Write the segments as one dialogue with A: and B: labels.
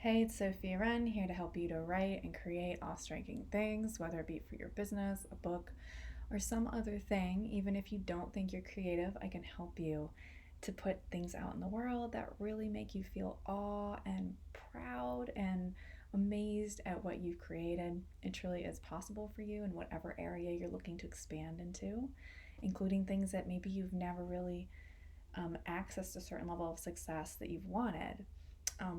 A: Hey, it's Sophia Wren here to help you to write and create awe-striking things, whether it be for your business, a book, or some other thing. Even if you don't think you're creative, I can help you to put things out in the world that really make you feel awe and proud and amazed at what you've created. It truly is possible for you in whatever area you're looking to expand into, including things that maybe you've never really accessed a certain level of success that you've wanted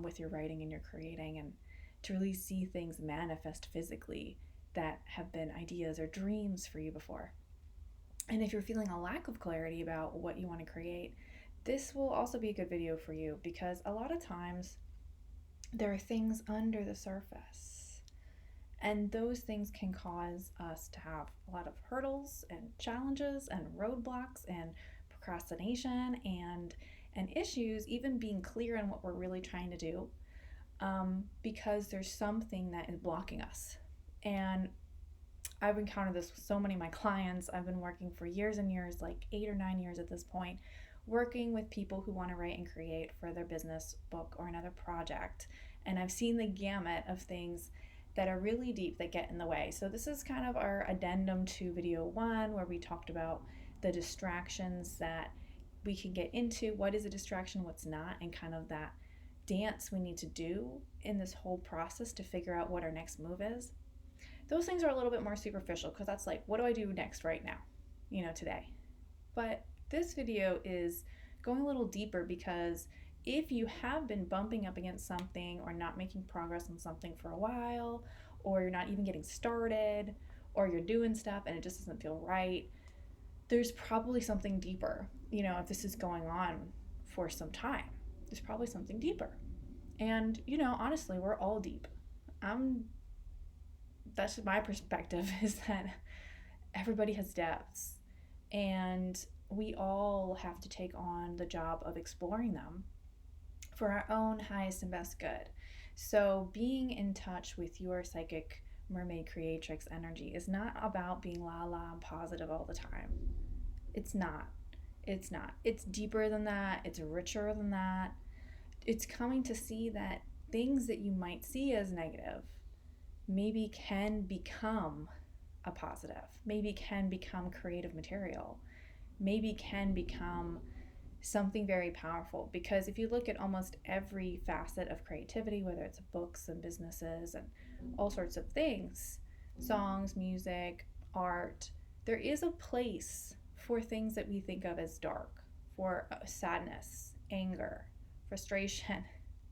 A: with your writing and your creating, and to really see things manifest physically that have been ideas or dreams for you before. And if you're feeling a lack of clarity about what you want to create, this will also be a good video for you because a lot of times there are things under the surface. And those things can cause us to have a lot of hurdles and challenges and roadblocks and procrastination and issues, even being clear on what we're really trying to do, because there's something that is blocking us. And I've encountered this with so many of my clients. I've been working for years and years, like 8 or 9 years at this point, working with people who want to write and create for their business, book, or another project. And I've seen the gamut of things that are really deep that get in the way. So this is kind of our addendum to video 1, where we talked about the distractions that we can get into. What is a distraction, what's not, and kind of that dance we need to do in this whole process to figure out what our next move is. Those things are a little bit more superficial because that's like, what do I do next right now, today? But this video is going a little deeper because if you have been bumping up against something or not making progress on something for a while, or you're not even getting started, or you're doing stuff and it just doesn't feel right, there's probably something deeper. If this is going on for some time, there's probably something deeper. And, honestly, we're all deep. That's my perspective, is that everybody has depths, and we all have to take on the job of exploring them for our own highest and best good. So being in touch with your psychic mermaid creatrix energy is not about being la la and positive all the time. It's not. It's deeper than that. It's richer than that. It's coming to see that things that you might see as negative maybe can become a positive, maybe can become creative material, maybe can become something very powerful. Because if you look at almost every facet of creativity, whether it's books and businesses and all sorts of things, songs, music, art, there is a place for things that we think of as dark, for sadness, anger, frustration,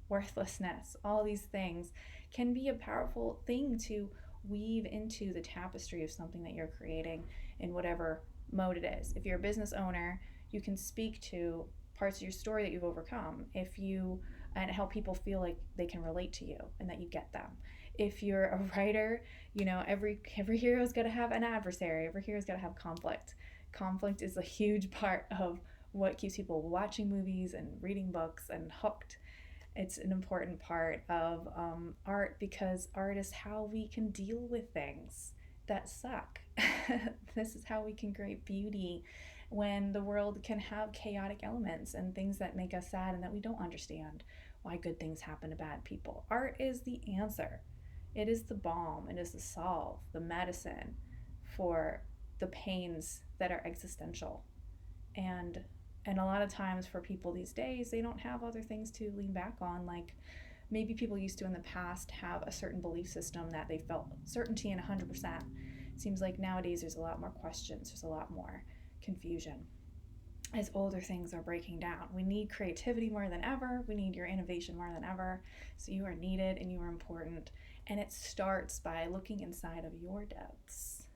A: worthlessness. All these things can be a powerful thing to weave into the tapestry of something that you're creating in whatever mode it is. If you're a business owner, you can speak to parts of your story that you've overcome, and help people feel like they can relate to you and that you get them. If you're a writer, every hero's got to have an adversary. Every hero's got to have conflict. Conflict is a huge part of what keeps people watching movies and reading books and hooked. It's an important part of art, because art is how we can deal with things that suck. This is how we can create beauty when the world can have chaotic elements and things that make us sad and that we don't understand why good things happen to bad people. Art is the answer. It is the balm. It is the salve, the medicine for the pains that are existential. And a lot of times for people these days, they don't have other things to lean back on. Like maybe people used to in the past have a certain belief system that they felt certainty in 100%. It seems like nowadays there's a lot more questions. There's a lot more confusion as older things are breaking down. We need creativity more than ever. We need your innovation more than ever. So you are needed and you are important. And it starts by looking inside of your depths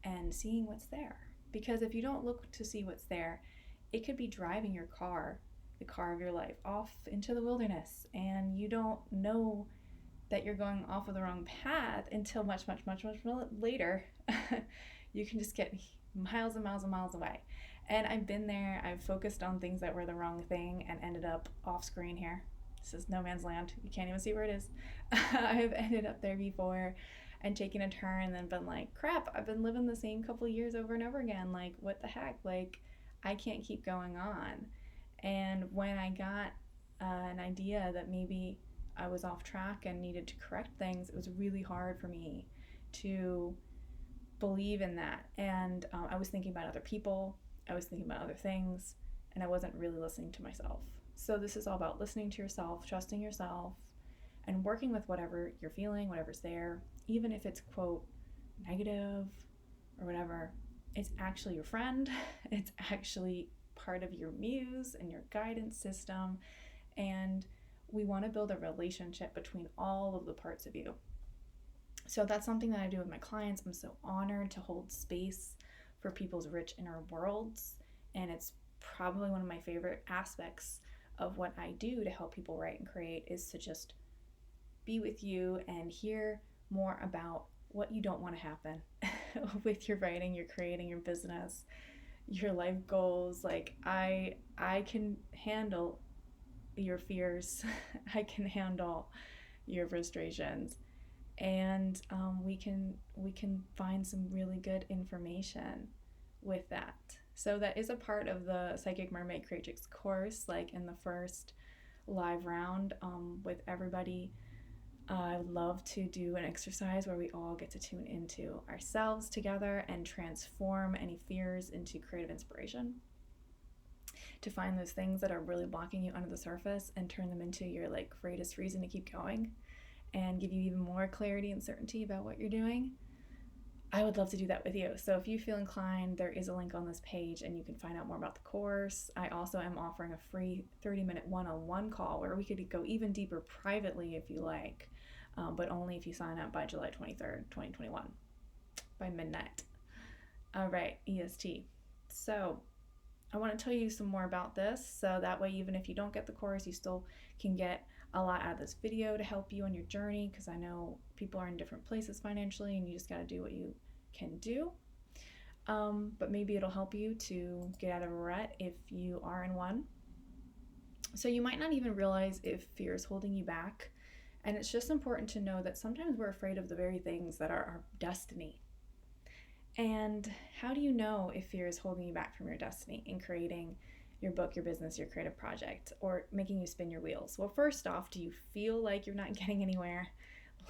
A: and seeing what's there. Because if you don't look to see what's there, it could be driving your car, the car of your life, off into the wilderness, and you don't know that you're going off of the wrong path until much, much, much, much later. You can just get miles and miles and miles away. And I've been there. I've focused on things that were the wrong thing and ended up off screen here. This is no man's land. You can't even see where it is. I've ended up there before and taken a turn and then been like, crap, I've been living the same couple of years over and over again. Like, what the heck? Like, I can't keep going on. And when I got an idea that maybe I was off track and needed to correct things, it was really hard for me to believe in that. And I was thinking about other people, I was thinking about other things, and I wasn't really listening to myself. So this is all about listening to yourself, trusting yourself, and working with whatever you're feeling, whatever's there, even if it's, quote, negative or whatever. It's actually your friend. It's actually part of your muse and your guidance system. And we want to build a relationship between all of the parts of you. So that's something that I do with my clients. I'm so honored to hold space for people's rich inner worlds. And it's probably one of my favorite aspects of what I do to help people write and create, is to just be with you and hear more about what you don't want to happen with your writing, your creating, your business, your life goals. Like I can handle your fears. I can handle your frustrations, and we can find some really good information with that. So that is a part of the Psychic Mermaid Creatrix course. Like in the first live round with everybody, I would love to do an exercise where we all get to tune into ourselves together and transform any fears into creative inspiration, to find those things that are really blocking you under the surface and turn them into your like greatest reason to keep going and give you even more clarity and certainty about what you're doing. I would love to do that with you. So if you feel inclined, there is a link on this page and you can find out more about the course. I also am offering a free 30-minute one-on-one call where we could go even deeper privately if you like, but only if you sign up by July 23rd, 2021, by midnight. All right, EST. So I want to tell you some more about this, so that way even if you don't get the course, you still can get a lot out of this video to help you on your journey, because I know people are in different places financially and you just got to do what you can do. But maybe it'll help you to get out of a rut if you are in one. So you might not even realize if fear is holding you back, and it's just important to know that sometimes we're afraid of the very things that are our destiny. And how do you know if fear is holding you back from your destiny in creating your book, your business, your creative project, or making you spin your wheels? Well, first off, do you feel like you're not getting anywhere?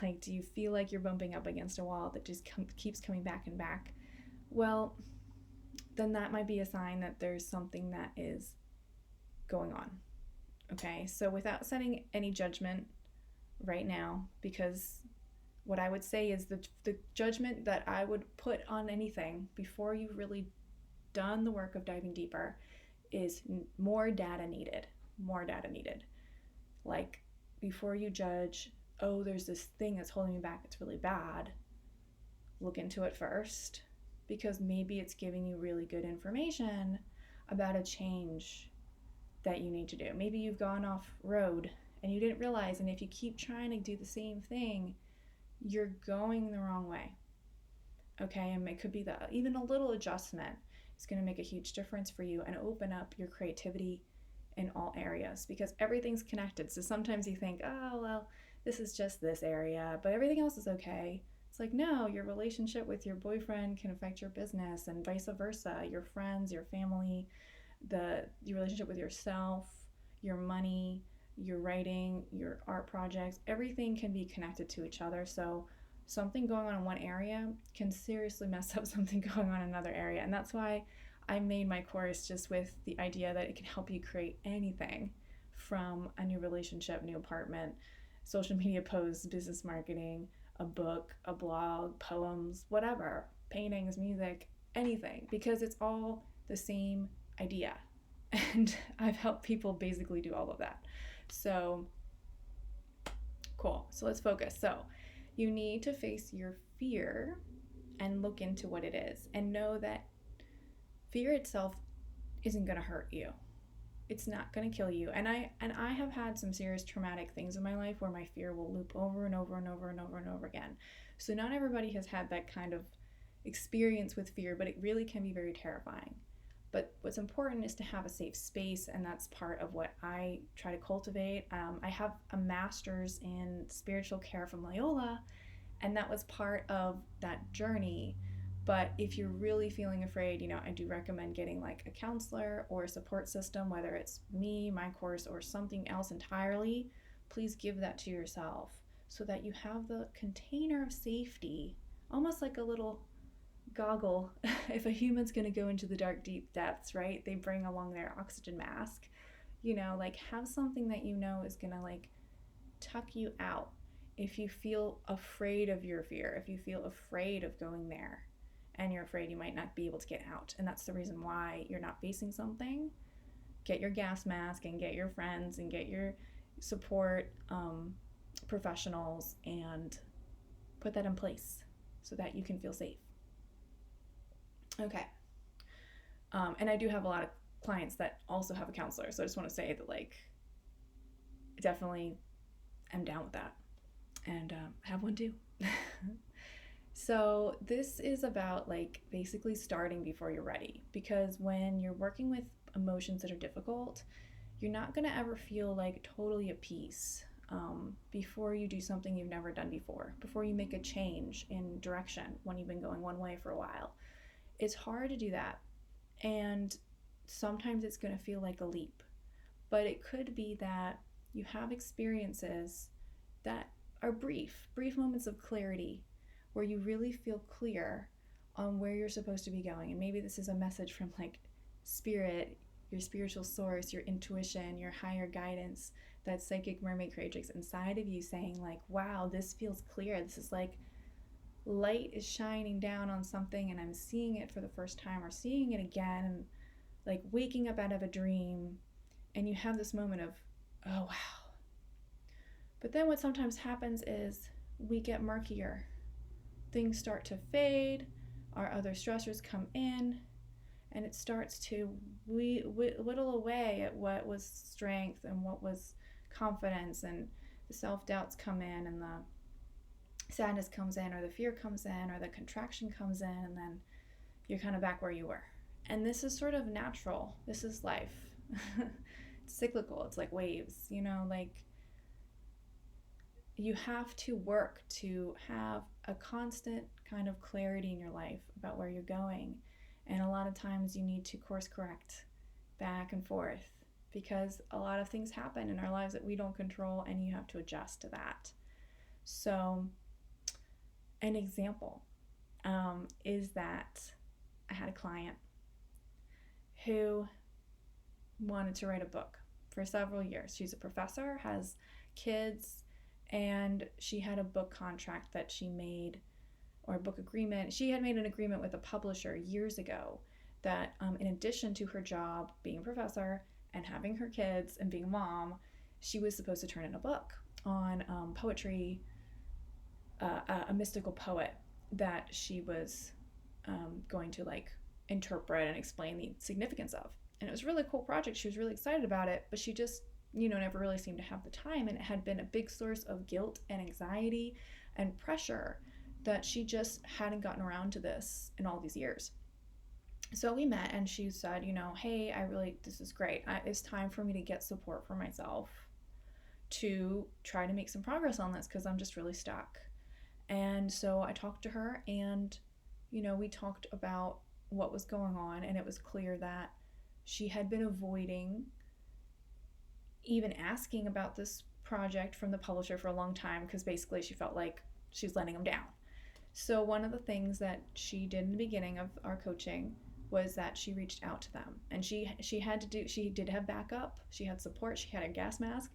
A: Like, do you feel like you're bumping up against a wall that just keeps coming back and back? Well, then that might be a sign that there's something that is going on. Okay, so without setting any judgment right now, because what I would say is the judgment that I would put on anything before you've really done the work of diving deeper is more data needed. More data needed. Like, before you judge, oh, there's this thing that's holding me back, it's really bad, look into it first, because maybe it's giving you really good information about a change that you need to do. Maybe you've gone off road and you didn't realize, and if you keep trying to do the same thing, you're going the wrong way. Okay, and it could be that even a little adjustment is going to make a huge difference for you and open up your creativity in all areas, because everything's connected. So sometimes you think, oh, well, this is just this area, but everything else is okay. It's like, no, your relationship with your boyfriend can affect your business, and vice versa. Your friends, your family, your relationship with yourself, your money, your writing, your art projects, everything can be connected to each other. So something going on in one area can seriously mess up something going on in another area. And that's why I made my course just with the idea that it can help you create anything from a new relationship, new apartment, social media posts, business marketing, a book, a blog, poems, whatever, paintings, music, anything, because it's all the same idea. And I've helped people basically do all of that. So cool. So let's focus. So you need to face your fear and look into what it is, and know that fear itself isn't going to hurt you. It's not going to kill you. And I have had some serious traumatic things in my life where my fear will loop over and over and over and over and over again. So not everybody has had that kind of experience with fear, but it really can be very terrifying. But what's important is to have a safe space, and that's part of what I try to cultivate. I have a master's in spiritual care from Loyola, and that was part of that journey. But if you're really feeling afraid, I do recommend getting like a counselor or a support system, whether it's me, my course, or something else entirely. please give that to yourself so that you have the container of safety, almost like a little goggle. If a human's going to go into the dark, deep depths, right? They bring along their oxygen mask. Like have something that is going to like tuck you out if you feel afraid of your fear, if you feel afraid of going there and you're afraid you might not be able to get out. And that's the reason why you're not facing something. Get your gas mask and get your friends and get your support professionals and put that in place so that you can feel safe. Okay. And I do have a lot of clients that also have a counselor. So I just want to say that like, definitely am down with that and have one too. So this is about like basically starting before you're ready, because when you're working with emotions that are difficult, you're not going to ever feel like totally at peace before you do something you've never done before you make a change in direction when you've been going one way for a while. It's hard to do that, and sometimes it's going to feel like a leap, but it could be that you have experiences that are brief moments of clarity where you really feel clear on where you're supposed to be going. And maybe this is a message from like spirit, your spiritual source, your intuition, your higher guidance, that psychic mermaid creatrix inside of you saying like, wow, this feels clear. This is like light is shining down on something and I'm seeing it for the first time or seeing it again, and like waking up out of a dream, and you have this moment of, oh wow. But then what sometimes happens is we get murkier. Things start to fade, our other stressors come in, and it starts to whittle away at what was strength and what was confidence, and the self-doubts come in, and the sadness comes in, or the fear comes in, or the contraction comes in, and then you're kind of back where you were. And this is sort of natural. This is life. It's cyclical. It's like waves, like you have to work to have a constant kind of clarity in your life about where you're going. And a lot of times you need to course correct back and forth, because a lot of things happen in our lives that we don't control, and you have to adjust to that. So an example is that I had a client who wanted to write a book for several years. She's a professor, has kids, and she had a book contract that she made, or a book agreement. She had made an agreement with a publisher years ago that in addition to her job being a professor and having her kids and being a mom, she was supposed to turn in a book on poetry, a mystical poet that she was going to like interpret and explain the significance of. And it was a really cool project. She was really excited about it, but she just never really seemed to have the time, and it had been a big source of guilt and anxiety and pressure that she just hadn't gotten around to this in all these years. So we met, and she said, hey, this is great. It's time for me to get support for myself to try to make some progress on this, because I'm just really stuck. And so I talked to her, and we talked about what was going on, and it was clear that she had been avoiding even asking about this project from the publisher for a long time, because basically she felt like she was letting them down. So one of the things that she did in the beginning of our coaching was that she reached out to them, and she did have backup, she had support, she had a gas mask,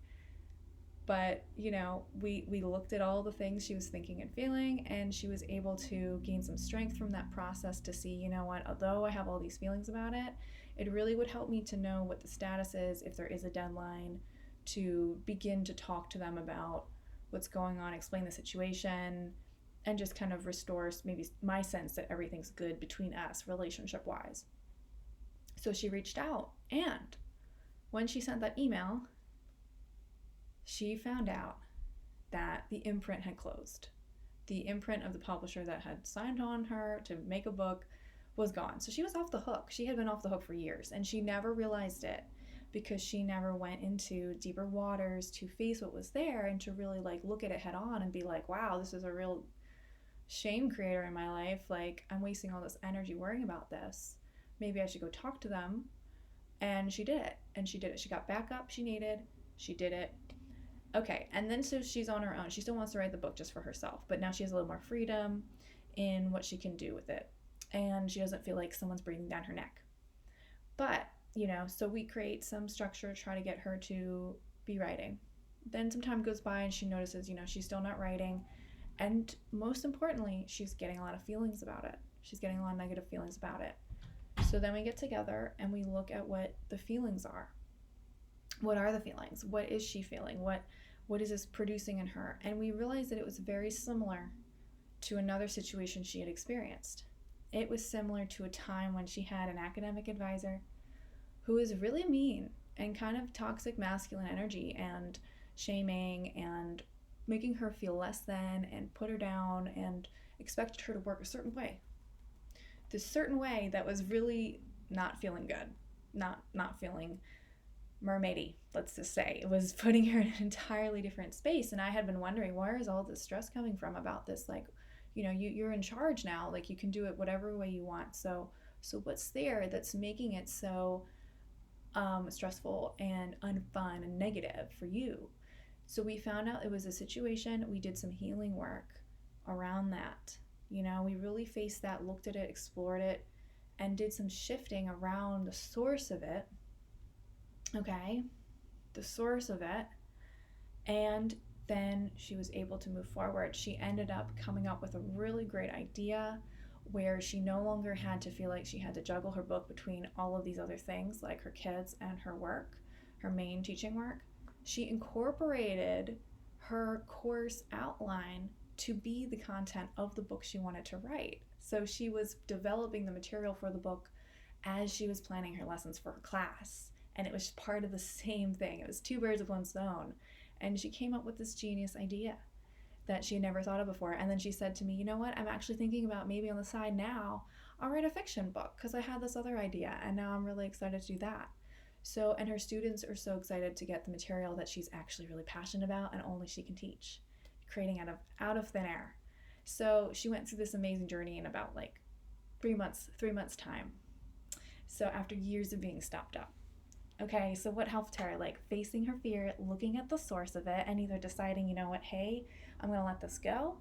A: but we looked at all the things she was thinking and feeling, and she was able to gain some strength from that process to see, what, although I have all these feelings about it, it really would help me to know what the status is, if there is a deadline, to begin to talk to them about what's going on, explain the situation, and just kind of restores maybe my sense that everything's good between us relationship-wise. So she reached out, and when she sent that email, she found out that the imprint had closed. The imprint of the publisher that had signed on her to make a book was gone. So she was off the hook. She had been off the hook for years, and she never realized it because she never went into deeper waters to face what was there and to really like look at it head on and be like, wow, this is a real shame creator in my life. Like, I'm wasting all this energy worrying about this. Maybe I should go talk to them. And she did it. She got back up she needed. She did it. Okay, and then so she's on her own. She still wants to write the book just for herself, but now she has a little more freedom in what she can do with it. And she doesn't feel like someone's breathing down her neck. But, so we create some structure to try to get her to be writing. Then some time goes by and she notices, she's still not writing. And most importantly, she's getting a lot of feelings about it. She's getting a lot of negative feelings about it. So then we get together and we look at what the feelings are. What are the feelings? What is she feeling? What is this producing in her? And we realized that it was very similar to another situation she had experienced. It was similar to a time when she had an academic advisor who was really mean and kind of toxic masculine energy and shaming and making her feel less than and put her down and expected her to work a certain way. This certain way that was really not feeling good, not feeling mermaidy, let's just say. It was putting her in an entirely different space. And I had been wondering, where is all this stress coming from about this? Like, you're in charge now. Like, you can do it whatever way you want. So what's there that's making it so stressful and unfun and negative for you? So we found out it was a situation. We did some healing work around that. We really faced that, looked at it, explored it, and did some shifting around the source of it. Okay, the source of it. And then she was able to move forward. She ended up coming up with a really great idea where she no longer had to feel like she had to juggle her book between all of these other things, like her kids and her work, her main teaching work. She incorporated her course outline to be the content of the book she wanted to write. So she was developing the material for the book as she was planning her lessons for her class. And it was part of the same thing. It was two birds with one stone. And she came up with this genius idea that she had never thought of before. And then she said to me, you know what, I'm actually thinking about maybe on the side now, I'll write a fiction book because I had this other idea and now I'm really excited to do that. So, and her students are so excited to get the material that she's actually really passionate about and only she can teach, creating out of thin air. So she went through this amazing journey in about like 3 months time. So after years of being stopped up. Okay, so what helped her? Like facing her fear, looking at the source of it, and either deciding, you know what, hey, I'm gonna let this go,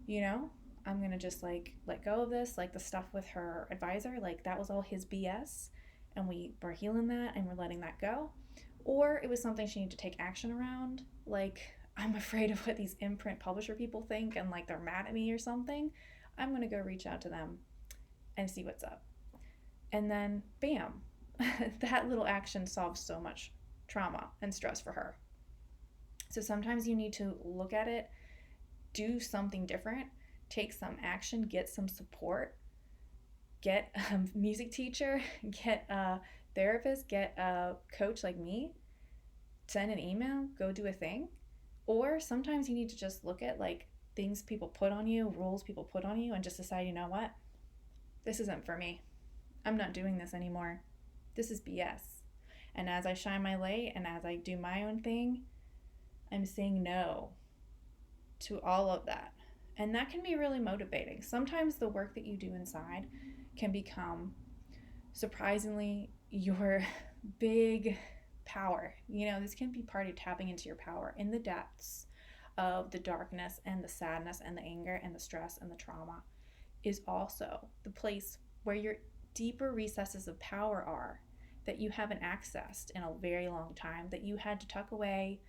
A: I'm gonna just like let go of this, like the stuff with her advisor, like that was all his BS, and we were healing that and we're letting that go. Or it was something she needed to take action around, like I'm afraid of what these imprint publisher people think and like they're mad at me or something. I'm gonna go reach out to them and see what's up. And then bam, that little action solves so much trauma and stress for her. So sometimes you need to look at it, do something different, take some action, get some support, get a music teacher, get a therapist, get a coach like me, send an email, go do a thing. Or sometimes you need to just look at like things people put on you, rules people put on you, and just decide, you know what, this isn't for me. I'm not doing this anymore. This is BS. And as I shine my light and as I do my own thing, I'm saying no to all of that. And that can be really motivating. Sometimes the work that you do inside can become surprisingly your big power. This can be part of tapping into your power in the depths of the darkness and the sadness and the anger and the stress and the trauma is also the place where your deeper recesses of power are that you haven't accessed in a very long time, that you had to tuck away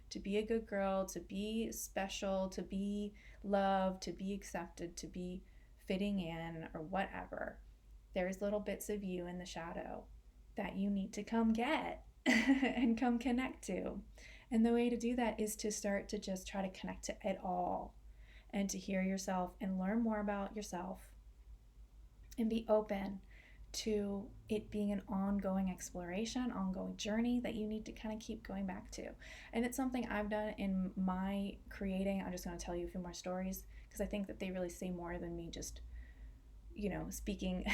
A: to be a good girl, to be special, to be loved, to be accepted, to be fitting in or whatever. There's little bits of you in the shadow that you need to come get and come connect to. And the way to do that is to start to just try to connect to it all and to hear yourself and learn more about yourself and be open to it being an ongoing exploration, ongoing journey that you need to kind of keep going back to. And it's something I've done in my creating. I'm just going to tell you a few more stories because I think that they really say more than me just, speaking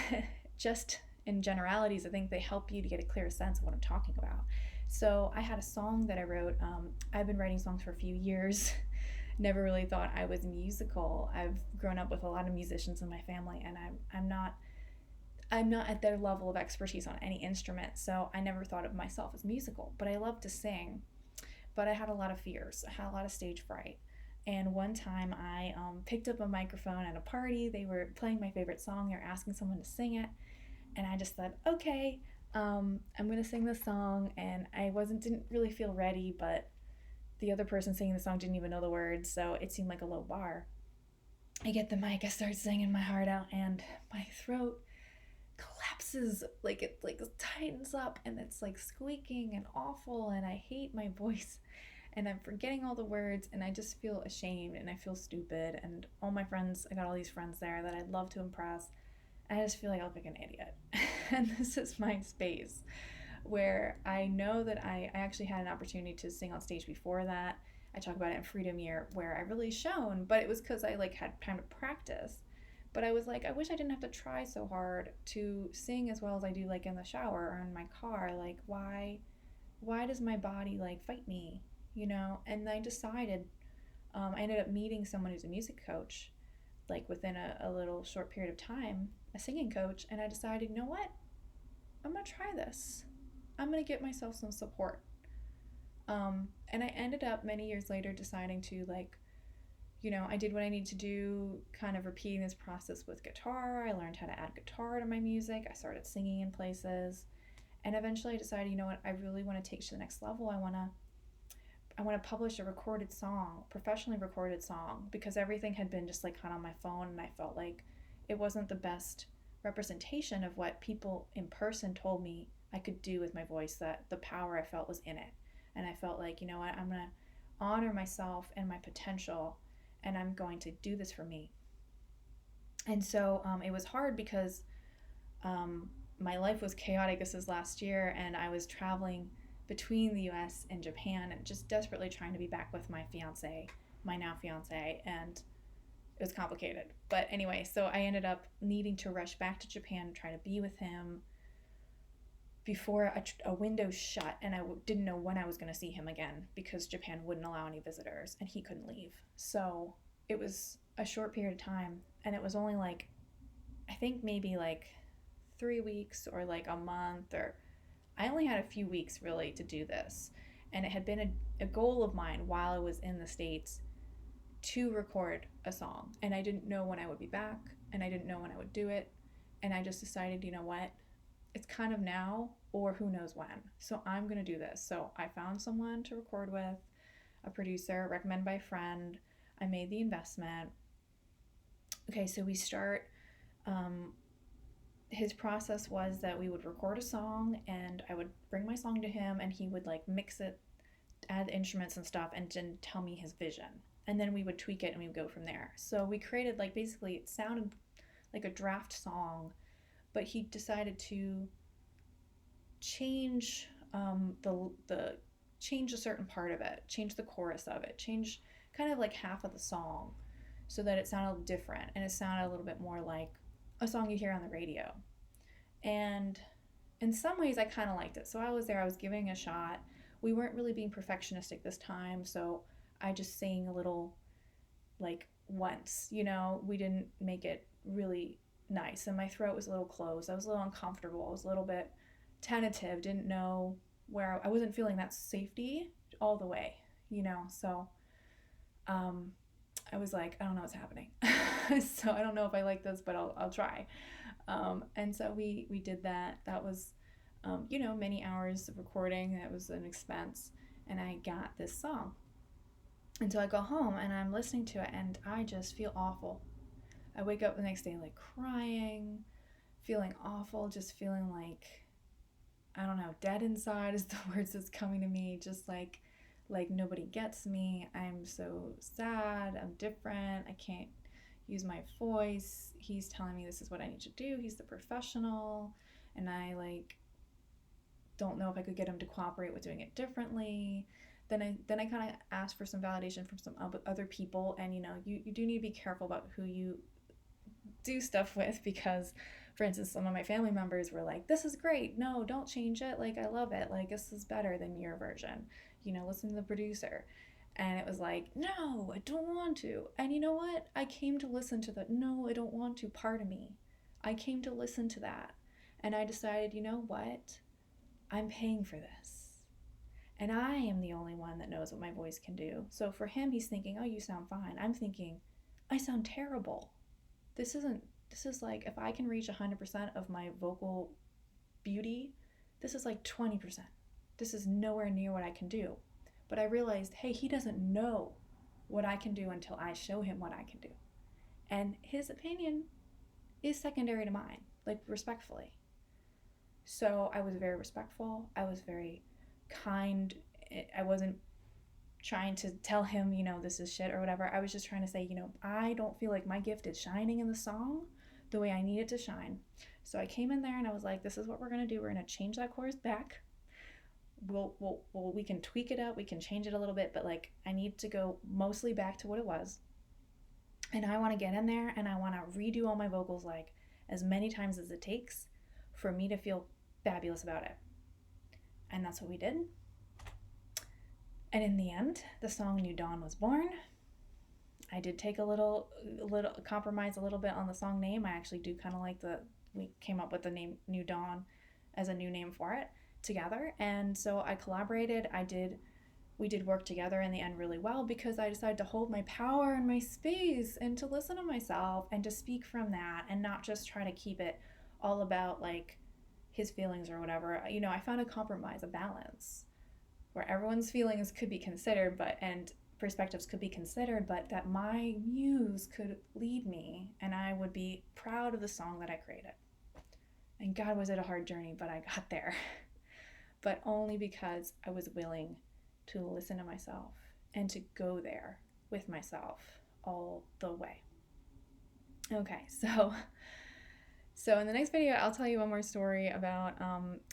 A: just in generalities. I think they help you to get a clearer sense of what I'm talking about. So I had a song that I wrote. I've been writing songs for a few years. Never really thought I was musical. I've grown up with a lot of musicians in my family, and I'm not at their level of expertise on any instrument, so I never thought of myself as musical, but I love to sing. but I had a lot of fears. I had a lot of stage fright. And one time I picked up a microphone at a party. They were playing my favorite song. They were asking someone to sing it. And I just said, okay, I'm going to sing this song. And didn't really feel ready, but the other person singing the song didn't even know the words. So it seemed like a low bar. I get the mic, I start singing my heart out, and my throat collapses, like it like tightens up, and it's like squeaking and awful, and I hate my voice, and I'm forgetting all the words, and I just feel ashamed, and I feel stupid, and all my friends, I got all these friends there that I'd love to impress, and I just feel like I look like an idiot. And this is my space where I know that I actually had an opportunity to sing on stage before that. I talk about it in Freedom Year where I really shone, but it was because I like had time to practice. But I was like, I wish I didn't have to try so hard to sing as well as I do like in the shower or in my car. Like why does my body like fight me? You know? And I decided, I ended up meeting someone who's a music coach, like within a little short period of time, a singing coach, and I decided, you know what? I'm gonna try this. I'm gonna get myself some support. And I ended up many years later deciding to like, I did what I needed to do, kind of repeating this process with guitar. I learned how to add guitar to my music. I started singing in places. And eventually I decided, you know what, I really want to take it to the next level. I want to publish a recorded song, professionally recorded song, because everything had been just like kind of on my phone, and I felt like it wasn't the best representation of what people in person told me I could do with my voice, that the power I felt was in it. And I felt like, you know what, I'm going to honor myself and my potential, and I'm going to do this for me. And so it was hard because my life was chaotic. This was last year, and I was traveling between the US and Japan and just desperately trying to be back with my fiance, my now fiance, and it was complicated. But anyway, so I ended up needing to rush back to Japan and try to be with him before a window shut, and I didn't know when I was going to see him again because Japan wouldn't allow any visitors and he couldn't leave. So it was a short period of time, and it was only like, I think maybe like 3 weeks or like a month, or I only had a few weeks really to do this. And it had been a goal of mine while I was in the States to record a song. And I didn't know when I would be back, and I didn't know when I would do it. And I just decided, you know what? It's kind of now or who knows when. So I'm going to do this. So I found someone to record with, a producer recommended by a friend. I made the investment. Okay, so we start. His process was that we would record a song, and I would bring my song to him, and he would like mix it, add instruments and stuff, and then tell me his vision. And then we would tweak it and we would go from there. So we created like, basically it sounded like a draft song, but he decided to change the change a certain part of it, change the chorus of it, change kind of like half of the song so that it sounded different, and it sounded a little bit more like a song you hear on the radio. And in some ways I kind of liked it. So I was there, I was giving it a shot. We weren't really being perfectionistic this time, so I just sang a little like once, we didn't make it really nice, and my throat was a little closed. I was a little uncomfortable. I was a little bit tentative, didn't know where, I wasn't feeling that safety all the way, so I was like, I don't know what's happening. So I don't know if I like this, but I'll try. And so we did that. That was many hours of recording. That was an expense, and I got this song. And so I go home and I'm listening to it, and I just feel awful. I wake up the next day like crying, feeling awful, just feeling like, I don't know, dead inside is the words that's coming to me. Just like nobody gets me. I'm so sad. I'm different. I can't use my voice. He's telling me this is what I need to do. He's the professional, and I like don't know if I could get him to cooperate with doing it differently. Then I kind of asked for some validation from some other people, and you do need to be careful about who you do stuff with, because for instance, some of my family members were like, this is great, no, don't change it, like I love it, like this is better than your version, listen to the producer. And it was like, no, I don't want to. And you know what, I came to listen to the no, I don't want to part of me. I came to listen to that, and I decided, you know what, I'm paying for this, And I am the only one that knows what my voice can do. So for him, he's thinking, oh, you sound fine. I'm thinking, I sound terrible. This is like, if I can reach 100% of my vocal beauty, this is like 20%. This is nowhere near what I can do. But I realized, hey, he doesn't know what I can do until I show him what I can do. And his opinion is secondary to mine, like respectfully. So I was very respectful. I was very kind. I wasn't trying to tell him, this is shit or whatever. I was just trying to say, I don't feel like my gift is shining in the song the way I need it to shine. So I came in there and I was like, this is what we're going to do. We're going to change that chorus back. We can tweak it up. We can change it a little bit, but like I need to go mostly back to what it was. And I want to get in there and I want to redo all my vocals like as many times as it takes for me to feel fabulous about it. And that's what we did. And in the end, the song New Dawn was born. I did take a little compromise a little bit on the song name. I actually do kind of like we came up with the name New Dawn as a new name for it together. And so I collaborated. We did work together in the end really well because I decided to hold my power and my space and to listen to myself and to speak from that and not just try to keep it all about like his feelings or whatever. I found a compromise, a balance where everyone's feelings could be considered, and perspectives could be considered, but that my muse could lead me and I would be proud of the song that I created. And God, was it a hard journey, but I got there. But only because I was willing to listen to myself and to go there with myself all the way. Okay, so in the next video, I'll tell you one more story about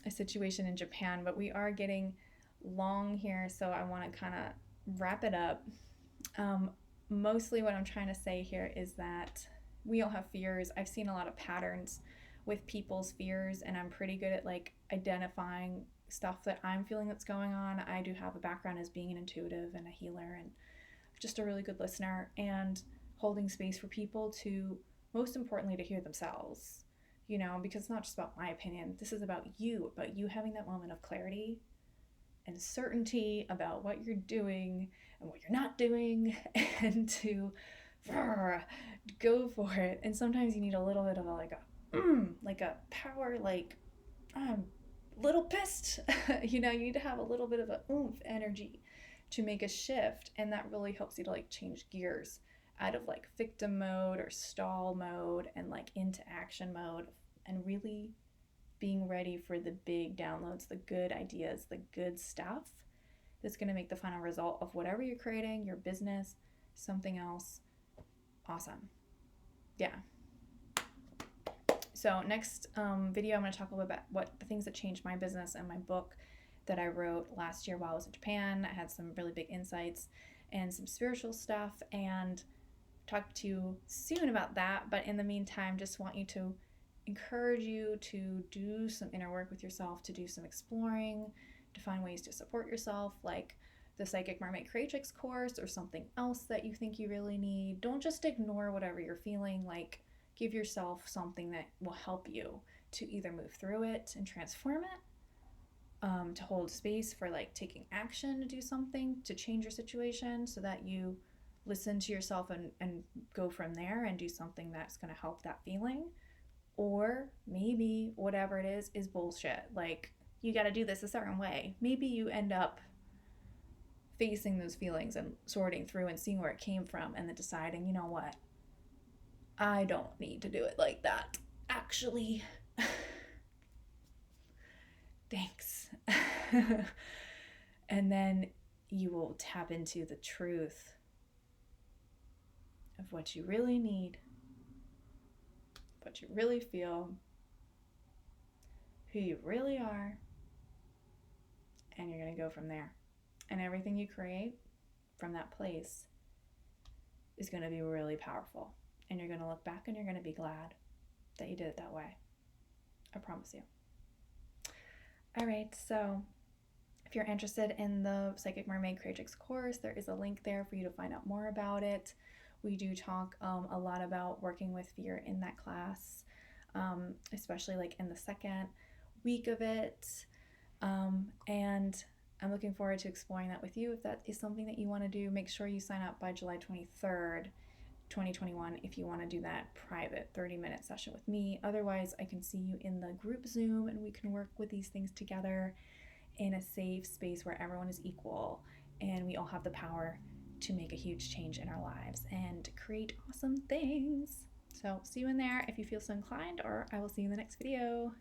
A: a situation in Japan, but we are getting long here, so I want to kind of wrap it up. Mostly what I'm trying to say here is that we all have fears. I've seen a lot of patterns with people's fears, and I'm pretty good at like identifying stuff that I'm feeling that's going on. I do have a background as being an intuitive and a healer and just a really good listener and holding space for people to, most importantly, to hear themselves, because it's not just about my opinion. This is about you having that moment of clarity and certainty about what you're doing and what you're not doing and to go for it. And sometimes you need a little bit of a power, like I'm little pissed. You need to have a little bit of a oomph energy to make a shift, and that really helps you to like change gears out of like victim mode or stall mode and like into action mode, and really being ready for the big downloads, the good ideas, the good stuff that's going to make the final result of whatever you're creating, your business, something else awesome. Yeah. So next video, I'm going to talk a little bit about what the things that changed my business and my book that I wrote last year while I was in Japan. I had some really big insights and some spiritual stuff, and talk to you soon about that. But in the meantime, just want you to encourage you to do some inner work with yourself, to do some exploring, to find ways to support yourself, like the Psychic Mermaid Creatrix course or something else that you think you really need. Don't just ignore whatever you're feeling. Like, give yourself something that will help you to either move through it and transform it, to hold space for like taking action to do something to change your situation so that you listen to yourself and go from there and do something that's going to help that feeling. Or maybe whatever it is bullshit. Like, you got to do this a certain way. Maybe you end up facing those feelings and sorting through and seeing where it came from, and then deciding, you know what? I don't need to do it like that. Actually, thanks. And then you will tap into the truth of what you really need, what you really feel, who you really are, and you're going to go from there. And everything you create from that place is going to be really powerful. And you're going to look back and you're going to be glad that you did it that way. I promise you. All right, so if you're interested in the Psychic Mermaid Creatrix course, there is a link there for you to find out more about it. We do talk a lot about working with fear in that class, especially like in the second week of it. And I'm looking forward to exploring that with you. If that is something that you want to do, make sure you sign up by July 23rd, 2021 if you want to do that private 30-minute session with me. Otherwise, I can see you in the group Zoom and we can work with these things together in a safe space where everyone is equal and we all have the power to make a huge change in our lives and create awesome things. So see you in there if you feel so inclined, or I will see you in the next video.